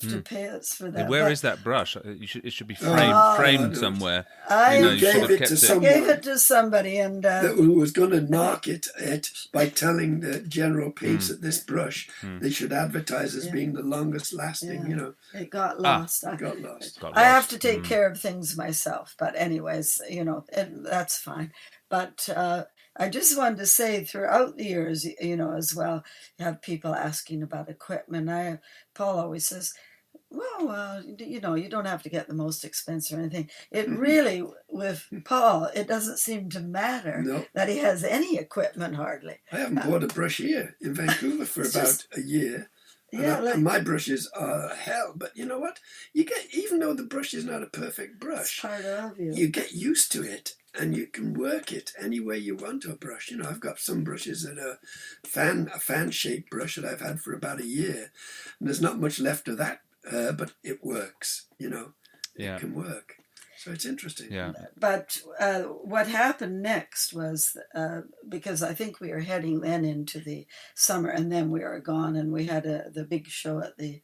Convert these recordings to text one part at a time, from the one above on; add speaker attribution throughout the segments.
Speaker 1: to pay us for that.
Speaker 2: Where is that brush? It should be framed somewhere.
Speaker 1: I
Speaker 3: gave it to someone.
Speaker 1: Gave it to somebody, and
Speaker 3: who was going to knock it by telling the general paints that this brush they should advertise as being the longest lasting. You know,
Speaker 1: it got lost.
Speaker 3: It got lost.
Speaker 1: I have to take care of things myself, but anyways, you know, that's fine. But I just wanted to say, throughout the years, you know, as well, you have people asking about equipment. Paul always says, well, you know, you don't have to get the most expensive or anything. It really, with Paul, it doesn't seem to matter that he has any equipment hardly.
Speaker 3: I haven't bought a brush here in Vancouver for about a year. And my brushes are hell, but you know what? Even though the brush is not a perfect brush,
Speaker 1: part of
Speaker 3: you get used to it and you can work it any way you want to a brush. You know, I've got some brushes that are a fan-shaped brush that I've had for about a year, and there's not much left of that, but it works. You know, it can work. So it's interesting.
Speaker 2: Yeah.
Speaker 1: But what happened next was, because I think we were heading then into the summer, and then we were gone, and we had the big show at the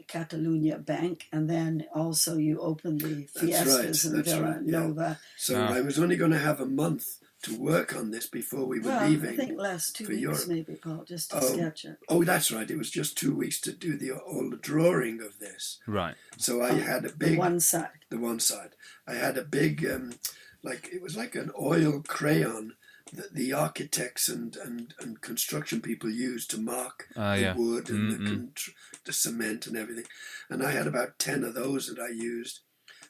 Speaker 1: Catalunya Bank, and then also you opened the Fiestas in Villanova.
Speaker 3: So I was only going to have a month to work on this before we were leaving.
Speaker 1: I think last 2 weeks
Speaker 3: Europe.
Speaker 1: maybe, Paul, just to sketch it.
Speaker 3: Oh, that's right. It was just 2 weeks to do all the drawing of this.
Speaker 2: Right.
Speaker 3: So I had a big...
Speaker 1: The one side.
Speaker 3: I had a big, it was like an oil crayon that the architects and construction people use to mark the wood and the cement and everything. And I had about 10 of those that I used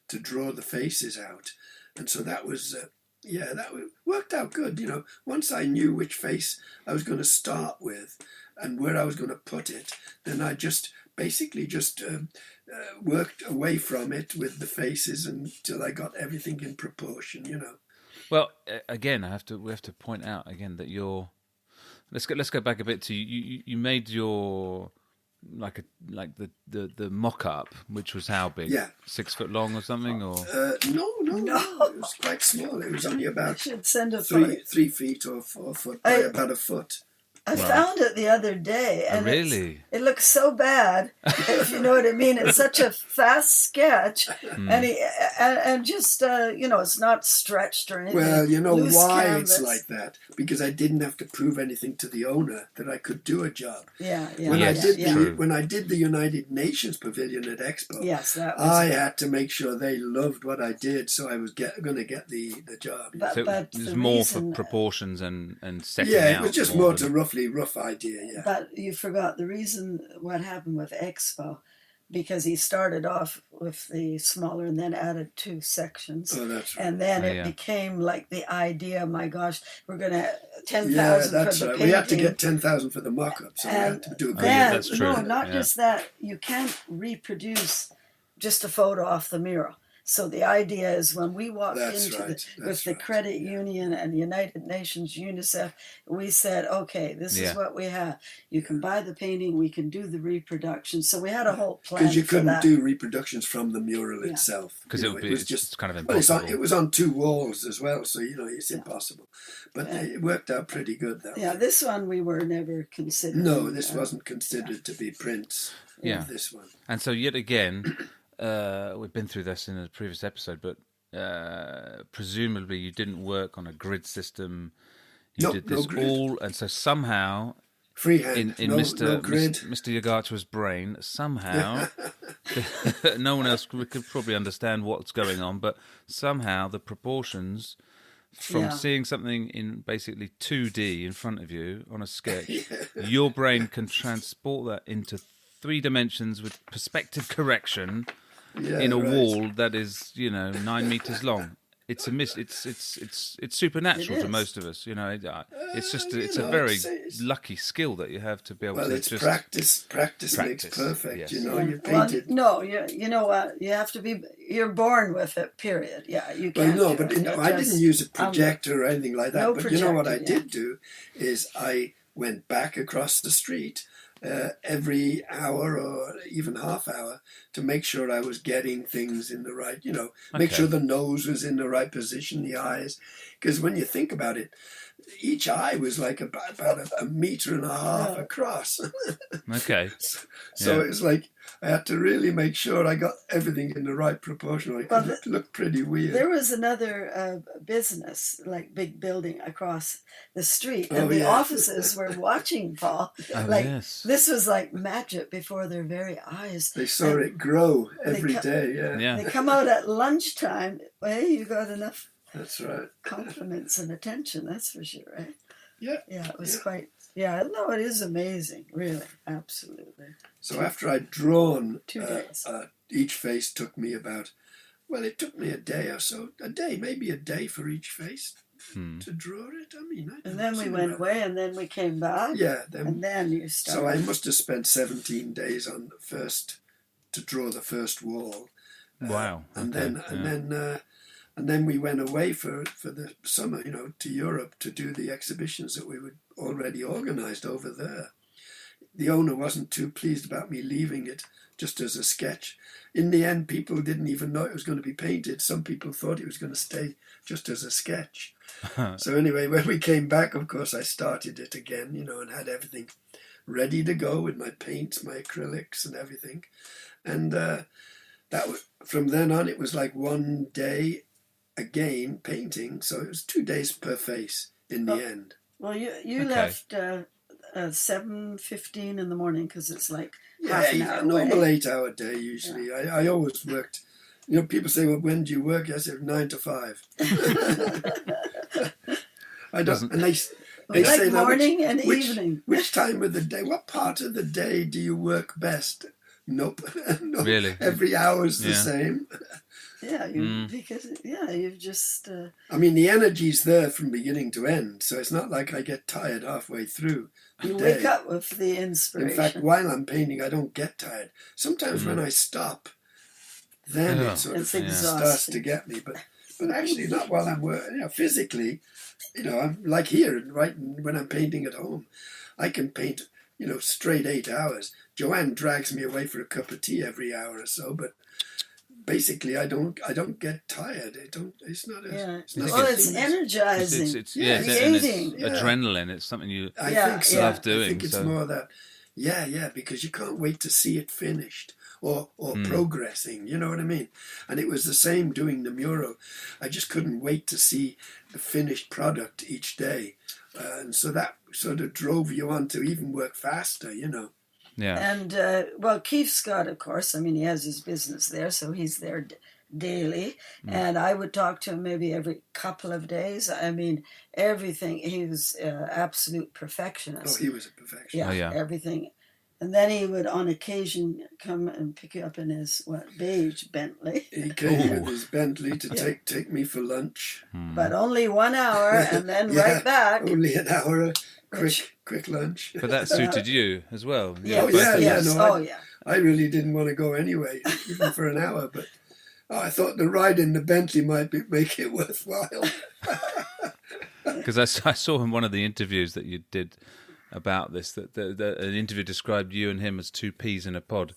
Speaker 3: to draw the faces out. And so that was... that worked out good. You know, once I knew which face I was going to start with and where I was going to put it, then I basically worked away from it with the faces until I got everything in proportion. You know.
Speaker 2: Well, again, we have to point out again that let's go back a bit to you made your the mock-up, which was how big? 6 foot long or something, or
Speaker 3: no, it was quite small. It was only about 3 feet or 4 foot by about a foot.
Speaker 1: I found it the other day, and
Speaker 2: really,
Speaker 1: it looks so bad. If you know what I mean, it's such a fast sketch, and just it's not stretched or anything.
Speaker 3: Well, you know why
Speaker 1: canvas.
Speaker 3: It's like that, because I didn't have to prove anything to the owner that I could do a job.
Speaker 1: When
Speaker 3: I did the United Nations Pavilion at Expo, I had to make sure they loved what I did, so I was going to get the job.
Speaker 1: But
Speaker 2: it was more for proportions and setting out.
Speaker 3: Yeah, it was just more to rough idea,
Speaker 1: But you forgot the reason what happened with Expo, because he started off with the smaller and then added 2 sections.
Speaker 3: Oh, that's right.
Speaker 1: And then it became like the idea, my gosh, we're going to 10,000
Speaker 3: for the painting. We had to get 10,000 for the mock-up, so we had to do a
Speaker 2: that's true.
Speaker 1: No, not just that. You can't reproduce just a photo off the mural. So the idea is when we walked with the Credit Union and United Nations, UNICEF, we said, okay, this is what we have. You can buy the painting, we can do the reproduction. So we had a whole plan.
Speaker 3: Because you couldn't do reproductions from the mural itself.
Speaker 2: Because it was just kind of impossible.
Speaker 3: It was on 2 walls as well, so it's impossible. But it worked out pretty good that way.
Speaker 1: This one we were never considered.
Speaker 3: No, this wasn't considered to be prints of this one.
Speaker 2: And so yet again... we've been through this in a previous episode, but presumably you didn't work on a grid system. You did this all, and so somehow,
Speaker 3: freehand,
Speaker 2: in Mr. Ygartua's brain, somehow, no one else could probably understand what's going on, but somehow the proportions from seeing something in basically 2D in front of you on a sketch, your brain can transport that into 3 dimensions with perspective correction. In a wall that is, 9 meters long. It's supernatural to most of us. It's a very lucky skill that you have to be able to.
Speaker 3: Well, it's practice. Practice makes perfect. Yes. You painted.
Speaker 1: You know what? You have to be. You're born with it. Period. Yeah, you can't.
Speaker 3: Well, no, I didn't use a projector or anything like that. But you know what I did do is I went back across the street. Every hour or even half hour to make sure I was getting things in the right, make sure the nose was in the right position, the eyes. Because when you think about it, each eye was like about a meter and a half across.
Speaker 2: Okay.
Speaker 3: So it was like I had to really make sure I got everything in the right proportion. It looked pretty weird.
Speaker 1: There was another business, like big building across the street, and the offices were watching Paul. This was like magic before their very eyes.
Speaker 3: They saw it grow every day.
Speaker 1: They come out at lunchtime. Well, you got enough.
Speaker 3: That's right.
Speaker 1: Compliments and attention. That's for sure, right?
Speaker 3: Yeah.
Speaker 1: Yeah, it was quite. Yeah, no, it is amazing, really, absolutely.
Speaker 3: So after I'd drawn
Speaker 1: 2 days,
Speaker 3: each face took me about. Well, it took me a day or so. Maybe a day for each face to draw it. I mean,
Speaker 1: and then we went away, and then we came back.
Speaker 3: Yeah,
Speaker 1: and then you started.
Speaker 3: So I must have spent 17 days on the first to draw the first wall.
Speaker 2: Wow.
Speaker 3: And then we went away for the summer, to Europe to do the exhibitions that we were already organised over there. The owner wasn't too pleased about me leaving it just as a sketch. In the end, people didn't even know it was going to be painted. Some people thought it was going to stay just as a sketch. So anyway, when we came back, of course, I started it again, and had everything ready to go with my paints, my acrylics and everything. And from then on, it was like one day again painting, so it was 2 days per face in the end.
Speaker 1: Well, you left 7:15 in the morning because it's like half an hour
Speaker 3: normal
Speaker 1: away.
Speaker 3: 8-hour day usually. Yeah. I always worked. People say, "Well, when do you work?" I said 9 to 5. I don't. And they
Speaker 1: like
Speaker 3: say
Speaker 1: morning and evening.
Speaker 3: Which time of the day? What part of the day do you work best? Nope.
Speaker 2: Really?
Speaker 3: Every hour's the same.
Speaker 1: Yeah, because you've just.
Speaker 3: I mean, the energy's there from beginning to end, so it's not like I get tired halfway through.
Speaker 1: You wake up with the inspiration.
Speaker 3: In fact, while I'm painting, I don't get tired. Sometimes when I stop, then it sort of starts to get me. But actually, not while I'm working. Physically, I'm like here, right when I'm painting at home, I can paint, straight 8 hours. Joanne drags me away for a cup of tea every hour or so, but. Basically, I don't get tired. It's not. It's
Speaker 1: energizing.
Speaker 2: It's adrenaline. It's something you love doing.
Speaker 3: I think it's more that. Yeah, because you can't wait to see it finished or progressing. You know what I mean? And it was the same doing the mural. I just couldn't wait to see the finished product each day, and so that sort of drove you on to even work faster.
Speaker 2: Yeah.
Speaker 1: And, Keith Scott, of course, he has his business there, so he's there daily. And I would talk to him maybe every couple of days. Everything. He was absolute perfectionist.
Speaker 3: Oh, he was a perfectionist.
Speaker 1: Yeah, everything. And then he would, on occasion, come and pick you up in his, beige Bentley.
Speaker 3: He came with his Bentley to take me for lunch.
Speaker 1: But only 1 hour, and then right back.
Speaker 3: Only an hour. Quick lunch.
Speaker 2: But that suited you as well.
Speaker 3: I really didn't want to go anyway, even for an hour. But I thought the ride in the Bentley might make it worthwhile.
Speaker 2: Because I saw in one of the interviews that you did about this, that an interview described you and him as two peas in a pod.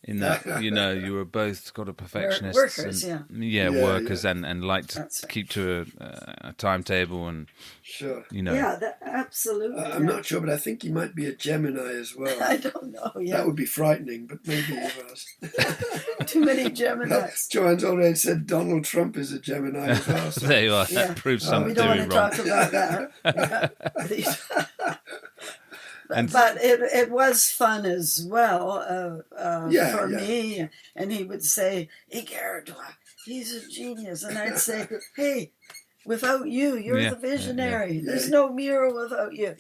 Speaker 2: In that, you were both got a perfectionist.
Speaker 1: Workers,
Speaker 2: workers, and liked to keep to a timetable and.
Speaker 3: Sure.
Speaker 1: Absolutely.
Speaker 3: I'm not sure, but I think he might be a Gemini as well.
Speaker 1: I don't know. Yeah.
Speaker 3: That would be frightening, but maybe he was.
Speaker 1: Too many Geminis.
Speaker 3: Joanne's already said Donald Trump is a Gemini as well. So.
Speaker 2: There you are. That proves something
Speaker 1: we don't want to talk about that. But it was fun as well for me. And he would say, Ygartua, he's a genius. And I'd say, hey, without you, you're the visionary. There's no mural without you.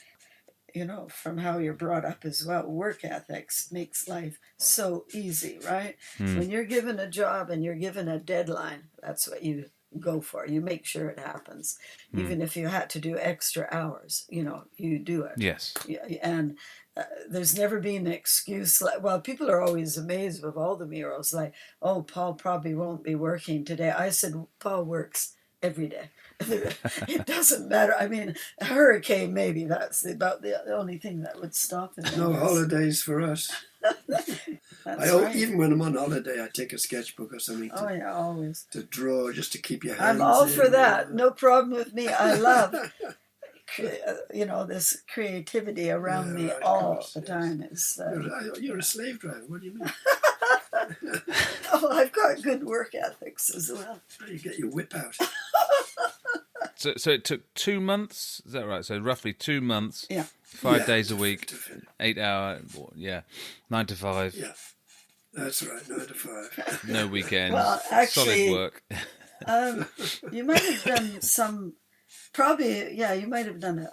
Speaker 1: From how you're brought up as well, work ethics makes life so easy, right? When you're given a job and you're given a deadline, that's what you go for. You make sure it happens. Even if you had to do extra hours, you do it.
Speaker 2: Yes.
Speaker 1: And there's never been an excuse. People are always amazed with all the murals. Like, oh, Paul probably won't be working today. I said, Paul works every day. It doesn't matter. A hurricane maybe. That's about the only thing that would stop it.
Speaker 3: No holidays for us.
Speaker 1: Right.
Speaker 3: Even when I'm on holiday, I take a sketchbook or something
Speaker 1: always.
Speaker 3: To draw, just to keep your hands
Speaker 1: I'm all
Speaker 3: in.
Speaker 1: for that. No problem with me. I love this creativity around me all the time is.
Speaker 3: You're a slave driver. What do you mean?
Speaker 1: Oh, I've got good work ethics as well.
Speaker 3: You get your whip out.
Speaker 2: So it took 2 months. Is that right? So roughly 2 months.
Speaker 1: Yeah.
Speaker 2: 5 days a week, 8 hour. 9 to 5.
Speaker 3: Yeah, that's right. 9 to 5.
Speaker 2: No weekends.
Speaker 1: Well, actually,
Speaker 2: solid work.
Speaker 1: You might have done some. Probably, yeah. You might have done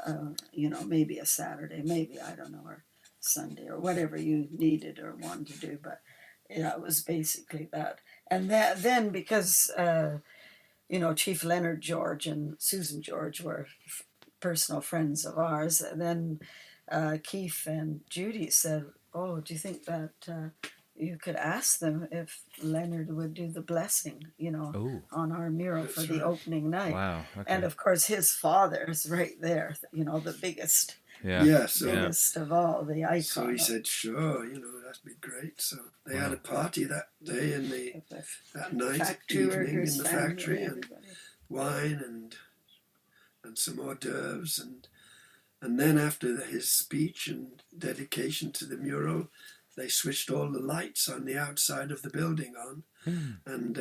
Speaker 1: maybe a Saturday, maybe I don't know, or Sunday, or whatever you needed or wanted to do. But yeah, it was basically that. And then because Chief Leonard George and Susan George were personal friends of ours, and then Keith and Judy said, "Oh, do you think that you could ask them if Leonard would do the blessing, on our mural for the opening night?"
Speaker 2: Wow. Okay.
Speaker 1: And of course, his father is right there, the biggest.
Speaker 2: Yeah.
Speaker 1: Biggest of all, the icon.
Speaker 3: So he said, "Sure, that'd be great." So they had a party that day that night, evening in the factory, and wine and some hors d'oeuvres, and then after his speech and dedication to the mural, they switched all the lights on the outside of the building on, and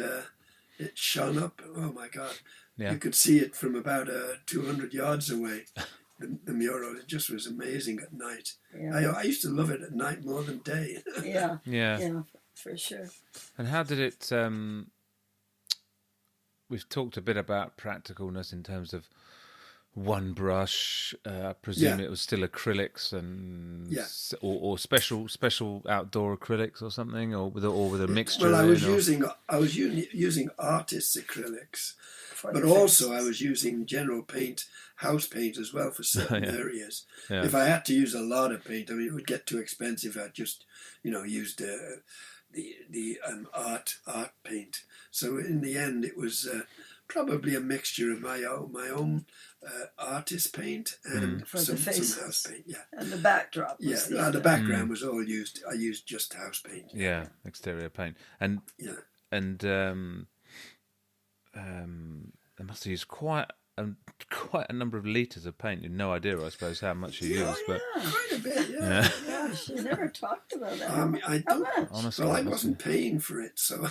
Speaker 3: it shone up. Oh my God! Yeah. You could see it from about 200 yards away. The mural, it just was amazing at night. Yeah. I used to love it at night more than day.
Speaker 1: Yeah, for sure.
Speaker 2: And how did it? We've talked a bit about practicalness in terms of one brush. I presume it was still acrylics and or special outdoor acrylics or something, or with a mixture.
Speaker 3: Well, I was using artists' acrylics. But also I was using general paint, house paint as well for certain areas. Yeah. If I had to use a lot of paint, it would get too expensive. I just, used the art paint. So in the end, it was probably a mixture of my own artist paint and some house paint. Yeah,
Speaker 1: and the backdrop.
Speaker 3: The background was all used. I used just house paint.
Speaker 2: Yeah, exterior paint, and they must have used quite a number of litres of paint. You have no idea, I suppose, how much you used, but
Speaker 3: quite a bit. Yeah.
Speaker 1: Gosh, you never talked about that.
Speaker 3: I don't. Honestly, I wasn't paying for it, so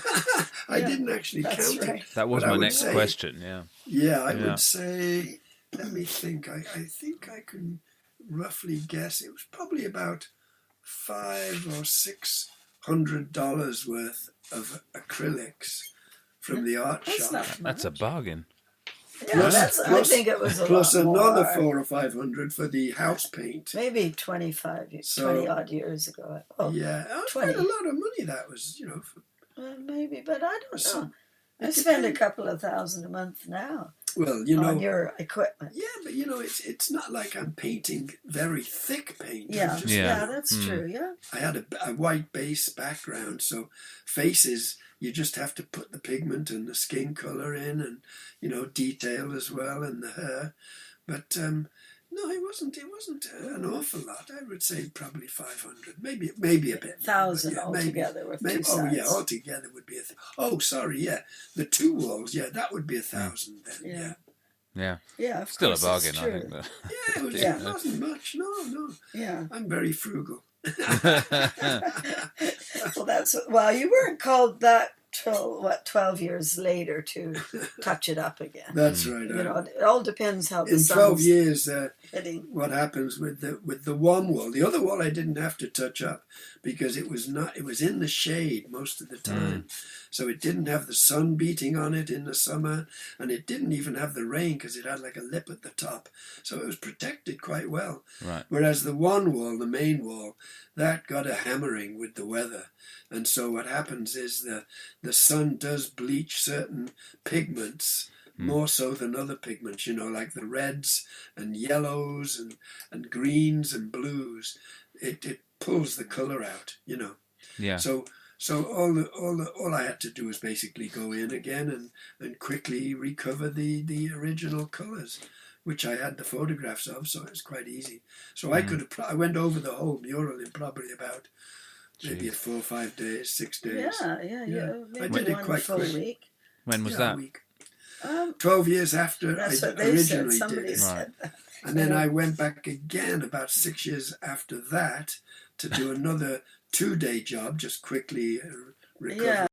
Speaker 3: I didn't actually count it.
Speaker 2: That was my next question. Yeah.
Speaker 3: I would say. Let me think. I think I can roughly guess. It was probably about $500 or $600 worth of acrylics from the art shop.
Speaker 2: That's a bargain.
Speaker 1: Yeah, I think it was
Speaker 3: plus another $400 or $500 for the house paint.
Speaker 1: Maybe 20 odd years ago. Oh,
Speaker 3: yeah, quite a lot of money that was,
Speaker 1: maybe, but I don't know. I spend a couple of $1,000 a month now.
Speaker 3: Well,
Speaker 1: on your equipment.
Speaker 3: Yeah, but it's not like I'm painting very thick paint.
Speaker 1: Yeah, that's true. Yeah,
Speaker 3: I had a white base background, so faces you just have to put the pigment and the skin color in, and detail as well, and the hair. But no, it wasn't an awful lot. I would say probably 500, maybe a bit.
Speaker 1: 1,000 altogether with two sides.
Speaker 3: Oh yeah, altogether would be the 2 walls. Yeah, that would be 1,000 then.
Speaker 2: Yeah. Still a bargain, I think. But
Speaker 3: it wasn't much. No.
Speaker 1: Yeah,
Speaker 3: I'm very frugal.
Speaker 1: Well, you weren't called that till 12 years later to touch it up again.
Speaker 3: That's right.
Speaker 1: It all depends how the
Speaker 3: in 12 years
Speaker 1: hitting.
Speaker 3: What happens with the one wall. The other wall I didn't have to touch up because it was in the shade most of the time. So it didn't have the sun beating on it in the summer, and it didn't even have the rain because it had like a lip at the top. So it was protected quite well.
Speaker 2: Right.
Speaker 3: Whereas the one wall, the main wall, that got a hammering with the weather. And so what happens is the sun does bleach certain pigments more so than other pigments, like the reds and yellows and greens and blues. It pulls the colour out,
Speaker 2: Yeah.
Speaker 3: So all I had to do was basically go in again and quickly recover the original colours, which I had the photographs of, so it was quite easy. So I went over the whole mural in probably about maybe 4 or 5 days, 6 days.
Speaker 1: Yeah.
Speaker 3: I did it quite quick.
Speaker 2: When was that?
Speaker 3: A week. 12 years after
Speaker 1: that's
Speaker 3: I
Speaker 1: what they
Speaker 3: originally
Speaker 1: said. Somebody
Speaker 3: did it.
Speaker 1: said that.
Speaker 3: And then I went back again about 6 years after that to do another 2-day job, just quickly recover